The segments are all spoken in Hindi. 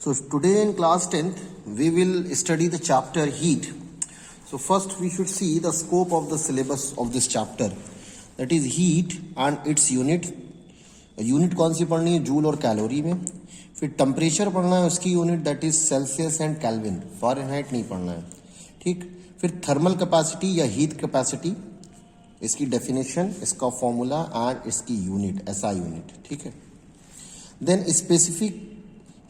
So today in class 10th, we will study the chapter heat. So first we should see the scope of the syllabus of this chapter. That is heat and its unit. Unit कौन सी पढ़नी है? जूल और कैलोरी में. फिर टेम्परेचर पढ़ना है, उसकी unit that is Celsius and Kelvin, Fahrenheit नहीं पढ़ना है. ठीक. फिर थर्मल कैपेसिटी या हीट कैपेसिटी, इसकी डेफिनेशन, इसका फॉर्मूला एंड इसकी यूनिट, एसआई यूनिट. ठीक है. देन स्पेसिफिक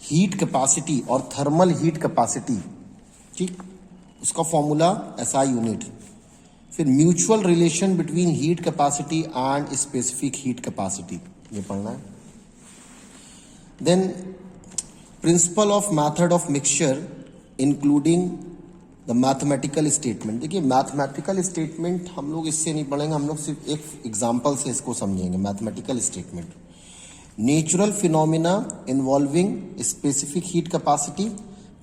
हीट कैपेसिटी और थर्मल हीट कैपेसिटी, ठीक, उसका फॉर्मूला एसआई यूनिट. फिर mutual relation between heat capacity and specific heat capacity, ये पढ़ना है. Then principle of method of mixture including the mathematical statement. देखिए मैथमेटिकल स्टेटमेंट हम लोग इससे नहीं पढ़ेंगे, हम लोग सिर्फ एक एग्जांपल से इसको समझेंगे. Mathematical statement, natural phenomena involving specific heat capacity,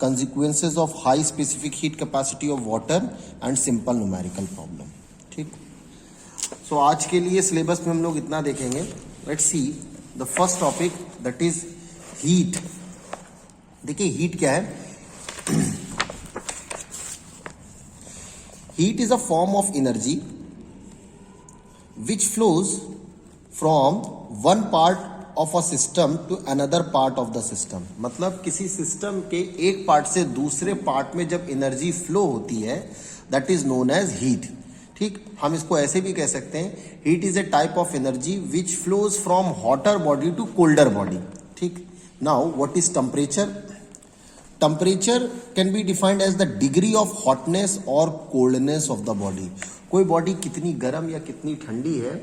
consequences of high specific heat capacity of water and simple numerical problem. ठीक. सो आज के लिए सिलेबस में हम लोग इतना देखेंगे. Let's see the first topic that is heat. देखिए हीट क्या है? Heat is a form of energy which flows from one part of a system to another part of the system. मतलब किसी सिस्टम के एक पार्ट से दूसरे पार्ट में जब एनर्जी फ्लो होती है that is known as heat. ठीक. हम इसको ऐसे भी कह सकते हैं, heat is a type of energy which flows from hotter body to colder body. ठीक. Now what is temperature? Temperature can be defined as the degree of hotness और कोल्डनेस ऑफ द बॉडी. कोई बॉडी कितनी गर्म या कितनी ठंडी है,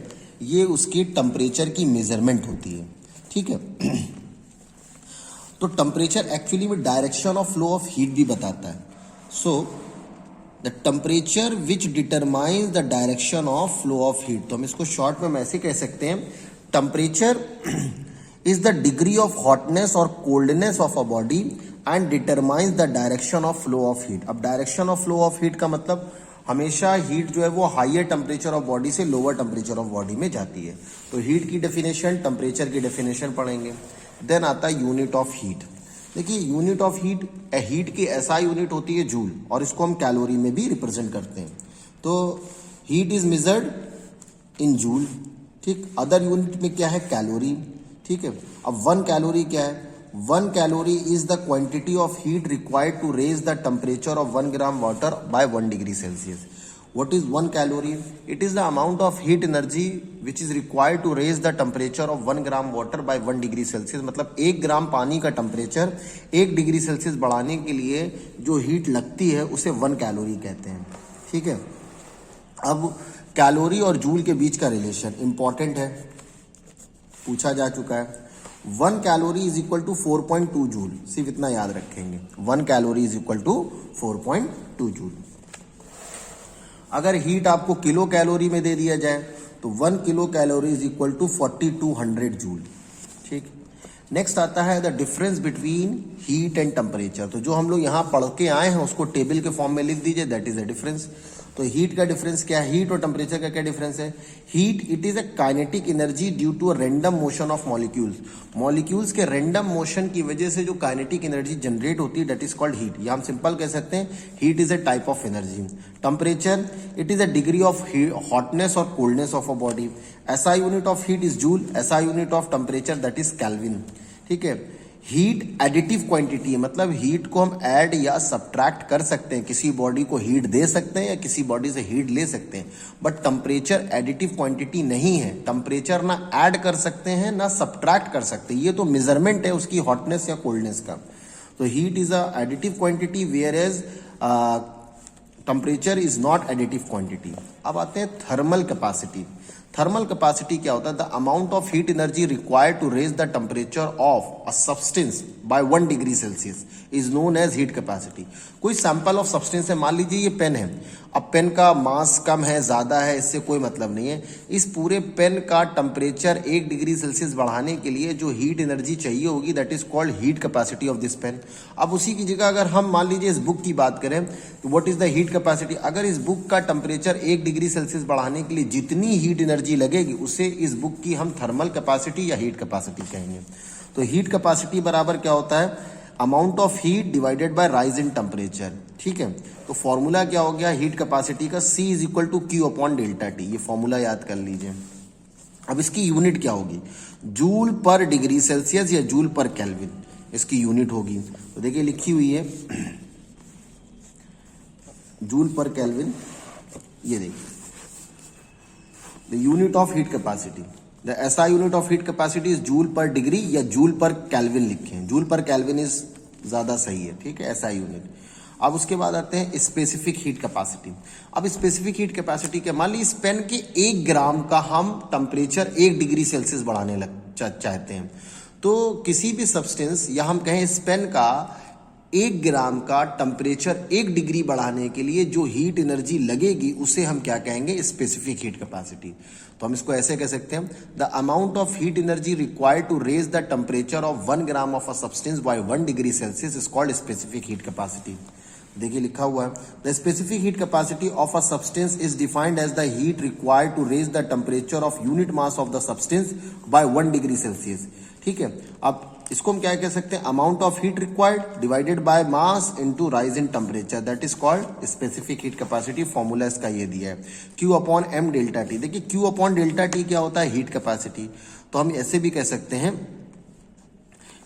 ये उसकी टेम्परेचर की मेजरमेंट होती है. ठीक है. तो टेम्परेचर एक्चुअली में direction of flow of heat भी बताता है. So the temperature which determines the direction of flow of heat. तो हम इसको शॉर्ट में ऐसे कह सकते हैं, temperature is the degree of hotness और coldness of a body and determines the direction of flow of heat. अब direction of flow of heat का मतलब हमेशा हीट जो है वो हायर टेम्परेचर ऑफ बॉडी से लोअर टेम्परेचर ऑफ बॉडी में जाती है. तो हीट की डेफिनेशन, टेम्परेचर की डेफिनेशन पढ़ेंगे. देन आता है यूनिट ऑफ हीट. देखिए यूनिट ऑफ हीट, हीट की एसआई यूनिट होती है जूल, और इसको हम कैलोरी में भी रिप्रेजेंट करते हैं. तो heat is measured in joule. ठीक. अदर यूनिट में क्या है? कैलोरी. ठीक है. अब 1 कैलोरी क्या है? 1 calorie is the quantity of heat required to raise the temperature of 1 gram water by 1 degree Celsius. What is 1 calorie? It is the amount of heat energy which is required to raise the temperature of 1 gram water by 1 degree Celsius. मतलब 1 ग्राम पानी का टेम्परेचर 1 डिग्री सेल्सियस बढ़ाने के लिए जो हीट लगती है उसे 1 कैलोरी कहते हैं. ठीक है. अब कैलोरी और जूल के बीच का रिलेशन इंपॉर्टेंट है, पूछा जा चुका है. 1 calorie is equal to 4.2 joule. सिर्फ इतना याद रखेंगे, 1 calorie is equal to 4.2 joule. अगर हीट आपको किलो कैलोरी में दे दिया जाए तो 1 kilo calorie is equal to 4200 joule. ठीक. नेक्स्ट आता है the difference between heat and temperature. तो जो हम लोग यहाँ पढ़ के आए हैं उसको टेबल के फॉर्म में लिख दीजिए, दैट इज द डिफरेंस. तो हीट का डिफरेंस क्या है? हीट और टेम्परेचर का क्या डिफरेंस है? Heat, it is a kinetic energy due to a random motion of molecules. Molecules के रैंडम मोशन की वजह से जो काइनेटिक एनर्जी जनरेट होती है दैट इज कॉल्ड हीट. या हम सिंपल कह सकते हैं heat is a type of energy. Temperature, it is a degree of hotness और coldness of a body. SI unit of heat is joule, SI unit of temperature that is kelvin. ठीक है. हीट एडिटिव क्वांटिटी है, मतलब हीट को हम ऐड या सब्ट्रैक्ट कर सकते हैं, किसी बॉडी को हीट दे सकते हैं या किसी बॉडी से हीट ले सकते हैं. बट टेम्परेचर एडिटिव क्वांटिटी नहीं है. टेम्परेचर ना ऐड कर सकते हैं ना सब्ट्रैक्ट कर सकते हैं, ये तो मेजरमेंट है उसकी हॉटनेस या कोल्डनेस का. तो heat is a additive quantity whereas temperature is not additive quantity. अब आते हैं थर्मल कैपेसिटी. थर्मल कैपेसिटी क्या होता है? The amount of heat energy required to raise the temperature of a substance by 1 degree Celsius is known as heat capacity. कोई सैंपल ऑफ सब्सटेंस है, मान लीजिए ये पेन है. अब पेन का मास कम है, ज्यादा है, इससे कोई मतलब नहीं है. इस पूरे पेन का टेम्परेचर 1 डिग्री सेल्सियस बढ़ाने के लिए जो हीट एनर्जी चाहिए होगी that is called heat capacity of this pen. अब उसी की जगह अगर हम मान लीजिए इस बुक की बात करें तो what is the heat capacity? अगर इस बुक का टेम्परेचर 1 डिग्री सेल्सियस बढ़ाने के लिए जितनी हीट एनर्जी लगेगी उसे इस बुक की हम थर्मल कैपेसिटी या हीट कैपेसिटी कहेंगे. तो हीट कैपेसिटी बराबर क्या होता है? Amount of heat divided by rise in temperature, ठीक है। तो फॉर्मूला क्या हो गया हीट कैपेसिटी का, C is equal to Q upon delta T, ये फॉर्मूला याद कर लीजिए। अब इसकी यूनिट क्या होगी, जूल पर डिग्री सेल्सियस या जूल पर केल्विन इसकी यूनिट होगी। तो देखिए लिखी हुई है जूल पर केल्विन, ये देखिए the unit of heat capacity, the SI unit of heat capacity is joule पर डिग्री या जूल पर केल्विन लिखे हैं, जूल पर केल्विन इज ज्यादा सही है, ठीक है, एसआई यूनिट। अब उसके बाद आते हैं स्पेसिफिक हीट कैपेसिटी। अब स्पेसिफिक हीट कैपेसिटी क्या, मान ली इस पेन के 1 ग्राम का हम टेम्परेचर 1 डिग्री सेल्सियस बढ़ाने चाहते हैं, तो किसी भी सब्सटेंस या हम कहें इस पेन का 1 ग्राम का टेम्परेचर 1 डिग्री बढ़ाने के लिए जो हीट एनर्जी लगेगी उसे हम क्या कहेंगे, स्पेसिफिक हीट कैपेसिटी। तो हम इसको ऐसे कह सकते हैं, the amount of heat energy required to raise the temperature of 1 gram of a substance by 1 degree Celsius is called specific heat capacity. देखिए लिखा हुआ है, the specific heat capacity of a substance is defined as the heat required to raise the temperature of unit mass of the substance by 1 degree Celsius, ठीक है। अब इसको हम क्या कह सकते हैं, amount of heat required divided by mass into rise in temperature, that is called specific heat capacity. Formula इसका ये दिया है Q upon m delta T. देखिए Q अपॉन डेल्टा टी क्या होता है, हीट कैपेसिटी। तो हम ऐसे भी कह सकते हैं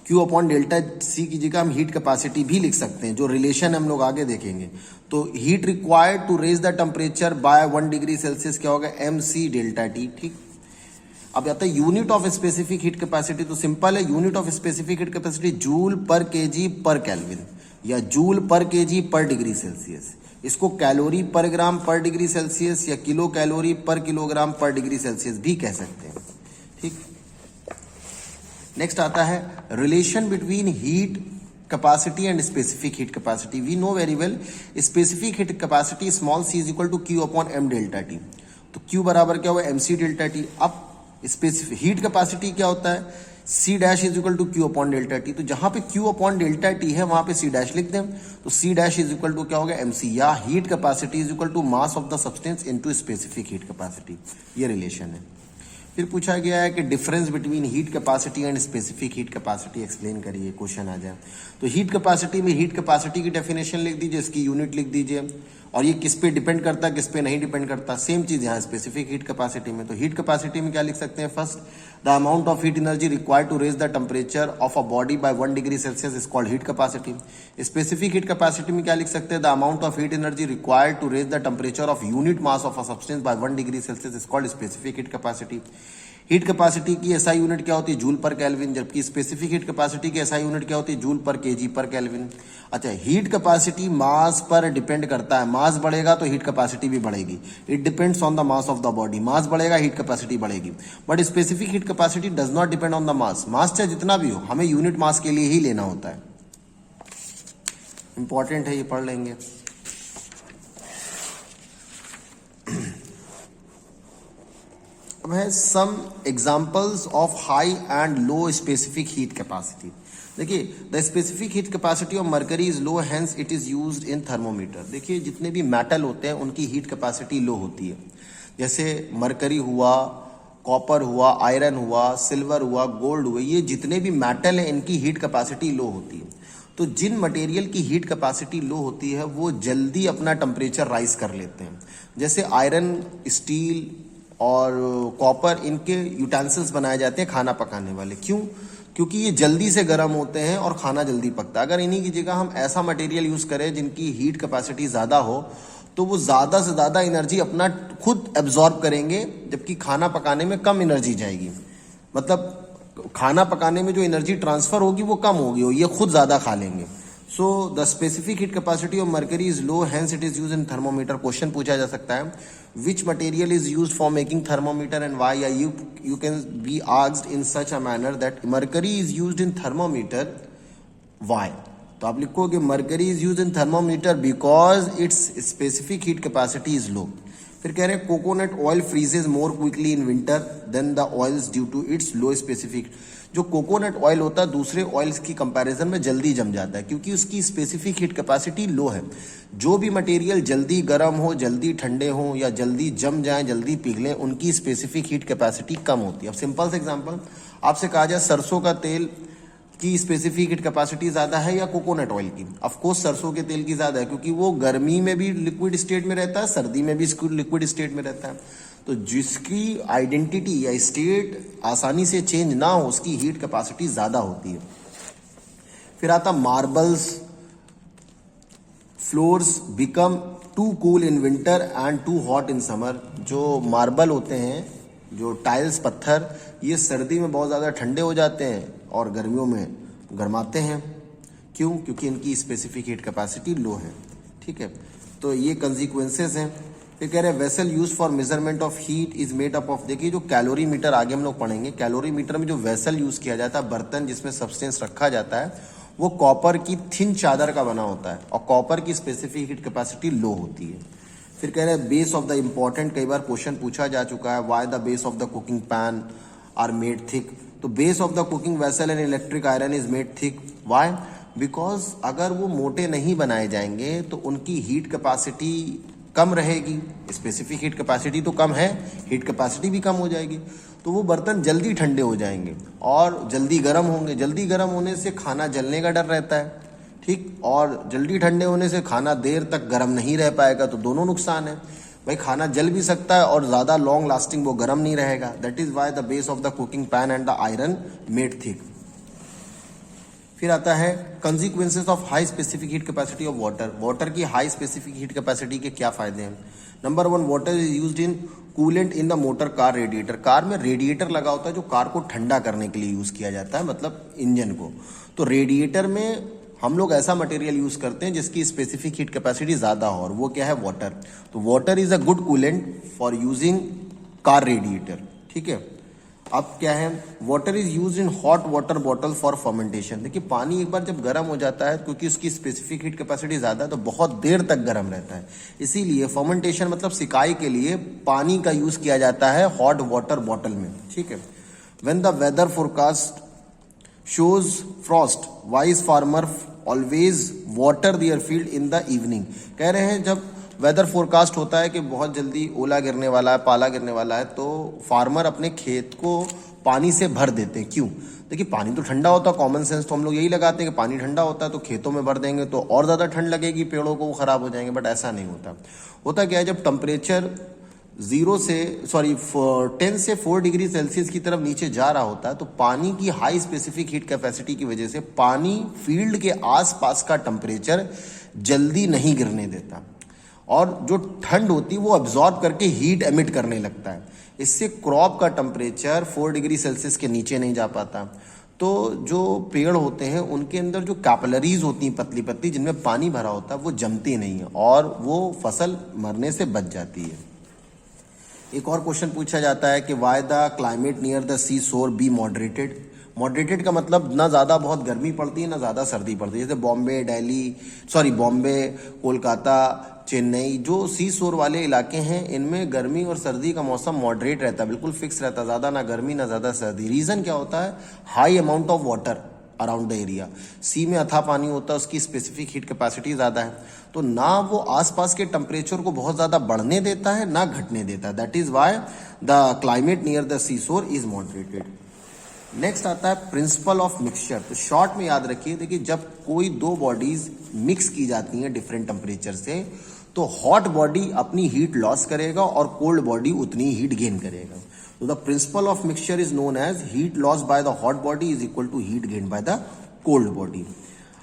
Q अपॉन डेल्टा C की जगह हम हीट कैपेसिटी भी लिख सकते हैं, जो रिलेशन हम लोग आगे देखेंगे। तो heat required to raise the temperature by 1 degree Celsius क्या होगा, mc डेल्टा टी, ठीक। अब आता है unit of specific heat capacity, तो सिंपल है, unit of specific heat capacity joule per KG per Kelvin या joule per KG per degree Celsius. इसको calorie per gram per degree Celsius या kilo calorie per kilogram per degree Celsius भी कह सकते हैं, ठीक। नेक्स्ट आता है relation between heat capacity and specific heat capacity. We know very well specific heat capacity small c is equal to Q upon m delta T. तो Q बराबर क्या हुआ, mc डेल्टा टी। अब स्पेसिफिक हीट कैपेसिटी क्या होता है, C dash is equal to Q upon delta T. तो जहां पे Q अपॉन डेल्टा टी है वहां पे C डैश लिख दें, तो C dash is equal to क्या होगा, mc, या heat capacity is equal to mass of the substance into specific heat capacity, ये रिलेशन है। फिर पूछा गया है कि difference between heat capacity and specific heat capacity explain करिए, क्वेश्चन आ जाए। तो हीट कैपेसिटी में हीट कैपेसिटी की डेफिनेशन लिख दीजिए, इसकी यूनिट लिख दीजिए, और ये किस पे डिपेंड करता है किस पे नहीं डिपेंड करता, सेम चीज यहाँ स्पेसिफिक हीट कैपेसिटी में। तो हीट कैपेसिटी में क्या लिख सकते हैं, first the amount of heat energy required to raise the temperature of a body by 1 degree Celsius is called heat capacity. Specific heat capacity में क्या लिख सकते हैं, the amount of heat energy required to raise the temperature of unit mass of a substance by 1 degree Celsius is called specific heat capacity. Heat capacity की एसआई यूनिट क्या होती है, जूल पर केल्विन, जबकि स्पेसिफिक हीट कैपेसिटी की एसआई यूनिट क्या होती है, joule per KG per kelvin. अच्छा, हीट कैपेसिटी मास पर डिपेंड करता है, मास बढ़ेगा तो हीट कैपेसिटी भी बढ़ेगी, it depends on the mass of the body, mass बढ़ेगा हीट कैपेसिटी बढ़ेगी। But specific heat capacity does not depend on the mass, mass चाहे जितना भी हो हमें यूनिट मास के लिए ही लेना होता है, इंपॉर्टेंट है, ये पढ़ लेंगे। अब है some examples of high and low specific heat capacity. देखिए the specific heat capacity of mercury is low, hence it is used in thermometer. देखिए जितने भी मेटल होते हैं उनकी हीट कैपेसिटी लो होती है, जैसे मरकरी हुआ, कॉपर हुआ, आयरन हुआ, सिल्वर हुआ, गोल्ड हुआ, ये जितने भी मेटल हैं इनकी हीट कैपेसिटी लो होती है। तो जिन मटेरियल की हीट कैपेसिटी लो होती है वो जल्दी अपना टेम्परेचर राइज कर लेते हैं, जैसे आयरन, स्टील और कॉपर, इनके यूटेंसिल्स बनाए जाते हैं खाना पकाने वाले। क्यों? क्योंकि ये जल्दी से गर्म होते हैं और खाना जल्दी पकता है। अगर इन्हीं की जगह हम ऐसा मटेरियल यूज करें जिनकी हीट कैपेसिटी ज्यादा हो तो वो ज्यादा से ज्यादा एनर्जी अपना खुद एब्जॉर्ब करेंगे, जबकि खाना पकाने में कम एनर्जी जाएगी। मतलब खाना पकाने में जो एनर्जी ट्रांसफर होगी वो कम होगी और ये खुद ज्यादा खा लेंगे। So the specific heat capacity of mercury is low, hence it is used in thermometer. Question पूछा जा सकता है, which material is used for making thermometer and why, या you can be asked in such a manner that mercury is used in thermometer, why. तो आप लिखोगे mercury is used in thermometer because its specific heat capacity is low. फिर कह रहे हैं coconut oil फ्रीजेज more quickly in winter than the oils due to its low specific. जो कोकोनट ऑयल होता है दूसरे ऑयल्स की कंपैरिजन में जल्दी जम जाता है क्योंकि उसकी स्पेसिफिक हीट कैपेसिटी लो है। जो भी मटेरियल जल्दी गर्म हो, जल्दी ठंडे हो या जल्दी जम जाए, जल्दी पिघले, उनकी स्पेसिफिक हीट कैपेसिटी कम होती है। अब सिंपल से एग्जांपल आपसे कहा जाए सरसों का तेल की स्पेसिफिक हीट कैपेसिटी ज्यादा है या कोकोनट ऑयल की? ऑफ कोर्स सरसों के तेल की ज्यादा है, क्योंकि वो गर्मी में भी लिक्विड स्टेट में रहता है, सर्दी में भी लिक्विड स्टेट में रहता है। तो जिसकी आइडेंटिटी या स्टेट आसानी से चेंज ना हो उसकी हीट कैपेसिटी ज्यादा होती है। फिर आता marbles floors become too cool in winter and too hot in summer. जो मार्बल होते हैं, जो टाइल्स पत्थर, ये सर्दी में बहुत ज़्यादा ठंडे हो जाते हैं और गर्मियों में गर्माते हैं। क्यों? क्योंकि इनकी स्पेसिफिक हीट कैपेसिटी लो है। ठीक है, तो ये कंसिक्वेंसेस हैं। फिर कह रहे हैं vessel use for measurement of heat is made up of, देखिए जो कैलोरी मीटर आगे हम लोग पढ़ेंगे, कैलोरी मीटर में जो वेसल यूज किया जाता है, बर्तन जिसमें सब्सटेंस रखा जाता है, वो कॉपर की थिन चादर का बना होता है और कॉपर की स्पेसिफिक हीट कैपेसिटी लो होती है। फिर कह रहे हैं बेस ऑफ द इंपॉर्टेंट, कई बार क्वेश्चन पूछा जा चुका है, why the base of the cooking pan are made thick. तो base of the cooking vessel and electric iron is made thick, why? Because अगर वो मोटे नहीं बनाए जाएंगे तो उनकी हीट कैपेसिटी कम रहेगी। स्पेसिफिक हीट कैपेसिटी तो कम है, हीट कैपेसिटी भी कम हो जाएगी, तो वो बर्तन जल्दी ठंडे हो जाएंगे और जल्दी गर्म होंगे। जल्दी गर्म होने से खाना जलने का डर रहता है, ठीक, और जल्दी ठंडे होने से खाना देर तक गर्म नहीं रह पाएगा, तो दोनों नुकसान है। भाई खाना जल भी सकता है और ज़्यादा लॉन्ग लास्टिंग वो गर्म नहीं रहेगा। That is why the base of the cooking pan and the iron made thick. फिर आता है consequences of high specific heat capacity of water. Water की हाई स्पेसिफिक हीट कैपेसिटी के क्या फायदे हैं? Number 1, water is used in coolant in the motor car radiator. Car में रेडिएटर लगा होता है जो कार को ठंडा करने के लिए यूज किया जाता है, मतलब इंजन को। तो रेडिएटर में हम लोग ऐसा मटेरियल यूज करते हैं जिसकी स्पेसिफिक हीट कैपेसिटी ज्यादा हो, और वो क्या है? वाटर। तो water is a good coolant for using car radiator. ठीक है, अब क्या है? Water is use in hot water bottle for fermentation. देखिए पानी एक बार जब गर्म हो जाता है, क्योंकि उसकी स्पेसिफिक हीट कैपेसिटी ज्यादा है, तो बहुत देर तक गर्म रहता है। इसीलिए फर्मेंटेशन मतलब सिकाई के लिए पानी का यूज किया जाता है हॉट वाटर बॉटल में। ठीक है, when the weather forecast shows frost, wise farmer always water their field in the evening. कह रहे हैं जब वेदर फोरकास्ट होता है कि बहुत जल्दी ओला गिरने वाला है, पाला गिरने वाला है, तो फार्मर अपने खेत को पानी से भर देते हैं। क्यों? देखिए पानी तो ठंडा होता है, कॉमन सेंस तो हम लोग यही लगाते हैं कि पानी ठंडा होता है तो खेतों में भर देंगे तो और ज़्यादा ठंड लगेगी, पेड़ों को वो खराब हो जाएंगे। बट ऐसा नहीं होता। होता क्या है, जब टेम्परेचर 10 से 4 डिग्री सेल्सियस की तरफ नीचे जा रहा होता है, तो पानी की हाई स्पेसिफिक हीट कैपेसिटी की वजह से पानी फील्ड के आसपास का टेम्परेचर जल्दी नहीं गिरने देता, और जो ठंड होती है वो अब्जॉर्ब करके हीट एमिट करने लगता है। इससे क्रॉप का टेम्परेचर 4 डिग्री सेल्सियस के नीचे नहीं जा पाता। तो जो पेड़ होते हैं उनके अंदर जो कैपिलरीज होती हैं पतली पतली, जिनमें पानी भरा होता है, वो जमती नहीं है और वो फसल मरने से बच जाती है। एक और क्वेश्चन पूछा जाता है कि why the climate near the sea shore be moderated. Moderated का मतलब ना ज़्यादा बहुत गर्मी पड़ती है ना ज़्यादा सर्दी पड़ती है। जैसे बॉम्बे, कोलकाता, चेन्नई, जो सी शोर वाले इलाके हैं, इनमें गर्मी और सर्दी का मौसम मॉडरेट रहता है, बिल्कुल फिक्स रहता है, ज़्यादा ना गर्मी ना ज़्यादा सर्दी। रीज़न क्या होता है? High amount of water around the area. Sea में अथाह पानी होता है, उसकी स्पेसिफिक हीट कैपेसिटी ज़्यादा है, तो ना वो आसपास के टेम्परेचर को बहुत ज़्यादा बढ़ने देता है ना घटने देता है। That is why the climate near the sea shore is moderated. Next आता है प्रिंसिपल ऑफ मिक्सचर। तो शॉर्ट में याद रखिए, देखिए जब कोई दो बॉडीज मिक्स की जाती हैं डिफरेंट टेम्परेचर से, तो हॉट बॉडी अपनी हीट लॉस करेगा और कोल्ड बॉडी उतनी हीट गेन करेगा। तो the principle of mixture is known as heat loss by the hot body is equal to heat gain by the cold body.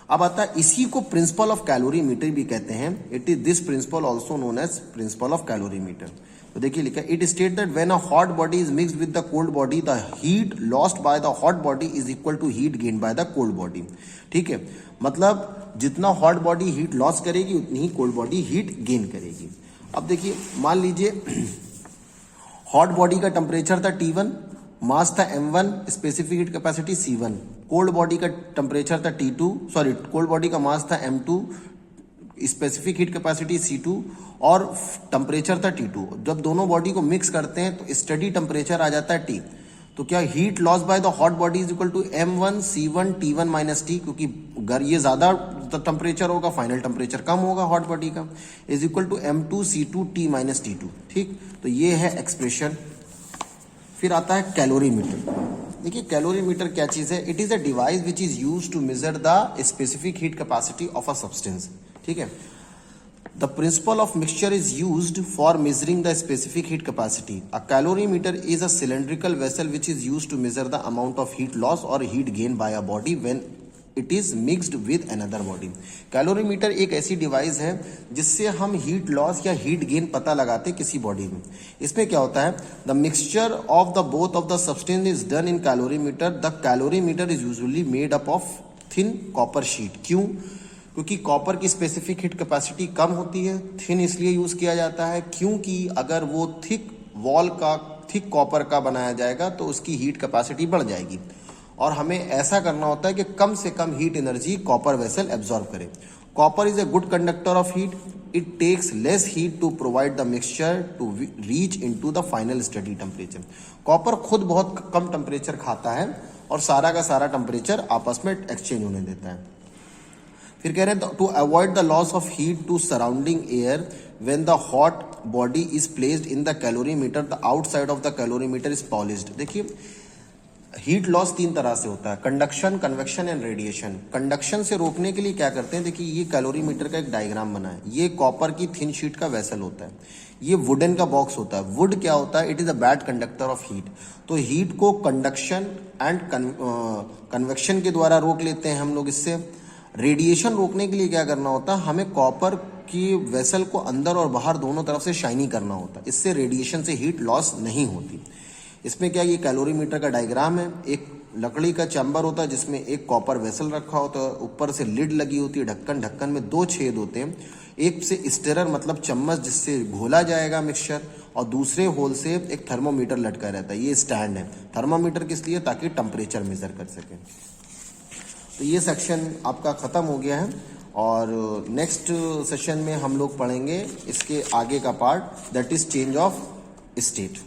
अब आता है, इसी को प्रिंसिपल ऑफ कैलोरीमीटर भी कहते हैं। It is this principle also known as principle of calorimeter. तो देखिए लिखा, it state that when a hot body is mixed with the cold body, the heat lost by the hot body is equal to heat gain by the cold body. ठीक है, मतलब जितना हॉट बॉडी हीट लॉस करेगी उतनी ही कोल्ड बॉडी हीट गेन करेगी। अब देखिए, मान लीजिए हॉट बॉडी का टेम्परेचर था T1, मास था m1, specific heat capacity C1। Cold body का टेम्परेचर था कोल्ड बॉडी का मास था m2, specific heat capacity C2 और टेम्परेचर था T2। जब दोनों बॉडी को मिक्स करते हैं तो स्टडी टेम्परेचर आ जाता है T। तो क्या heat loss by the hot body is equal to m1 C1 T1 minus T, क्योंकि अगर ये ज्यादा टेम्परेचर होगा फाइनल टेम्परेचर कम होगा हॉट बॉडी का, is equal to m2 C2 T minus T2। ठीक, तो ये है एक्सप्रेशन। फिर आता है कैलोरीमीटर। देखिए कैलोरीमीटर क्या चीज है, it is a device which is use to measure the specific heat capacity of a substance. ठीक है, the principle of mixture is used for measuring the specific heat capacity. A calorimeter is a cylindrical vessel which is use to measure the amount of heat loss और heat gain by a body when it is mixed with another body. Calorimeter एक ऐसी डिवाइस है जिससे हम हीट लॉस या हीट गेन पता लगाते किसी बॉडी में। इसमें क्या होता है, the mixture of the both of the substance is done in calorimeter. The calorimeter is usually made up of thin copper sheet. क्यों? क्योंकि कॉपर की स्पेसिफिक हीट कैपेसिटी कम होती है। थिन इसलिए यूज किया जाता है क्योंकि अगर वो थिक कॉपर का बनाया जाएगा तो उसकी हीट कैपेसिटी बढ़ जाएगी और हमें ऐसा करना होता है कि कम से कम heat energy copper vessel absorb करे। Copper is a good conductor of heat, it takes less heat to provide the mixture to reach into the final steady temperature. Copper खुद बहुत कम टेम्परेचर खाता है और सारा का सारा टेम्परेचर आपस में एक्सचेंज होने देता है। फिर कह रहे हैं to avoid the loss of heat to surrounding air when the hot body is placed in the calorimeter, the outside of the calorimeter is polished. देखिए हीट लॉस तीन तरह से होता है, conduction, convection and radiation. Conduction से रोकने के लिए क्या करते हैं, देखिए ये कैलोरीमीटर का एक डायग्राम बना है। ये कॉपर की थिन शीट का वेसल होता है, ये वुडन का बॉक्स होता है। वुड क्या होता है, it is a bad conductor of heat. तो हीट को कंडक्शन एंड कन्वेक्शन के द्वारा रोक लेते हैं हम लोग। इससे रेडिएशन रोकने के लिए क्या करना होता है, हमें कॉपर की वेसल को अंदर और बाहर दोनों तरफ से शाइनी करना होता है। इससे रेडिएशन से हीट लॉस नहीं होती। इसमें क्या, ये कैलोरीमीटर का डायग्राम है। एक लकड़ी का चैम्बर होता है जिसमें एक कॉपर वेसल रखा होता है, ऊपर से लिड लगी होती है, ढक्कन में दो छेद होते हैं। एक से स्टिरर मतलब चम्मच जिससे घोला जाएगा मिक्सचर, और दूसरे होल से एक थर्मोमीटर लटका रहता है। ये स्टैंड है थर्मोमीटर किस लिए, ताकि टेम्परेचर मेजर कर सकें। तो ये सेक्शन आपका ख़त्म हो गया है और नेक्स्ट सेशन में हम लोग पढ़ेंगे इसके आगे का part, that is change of state.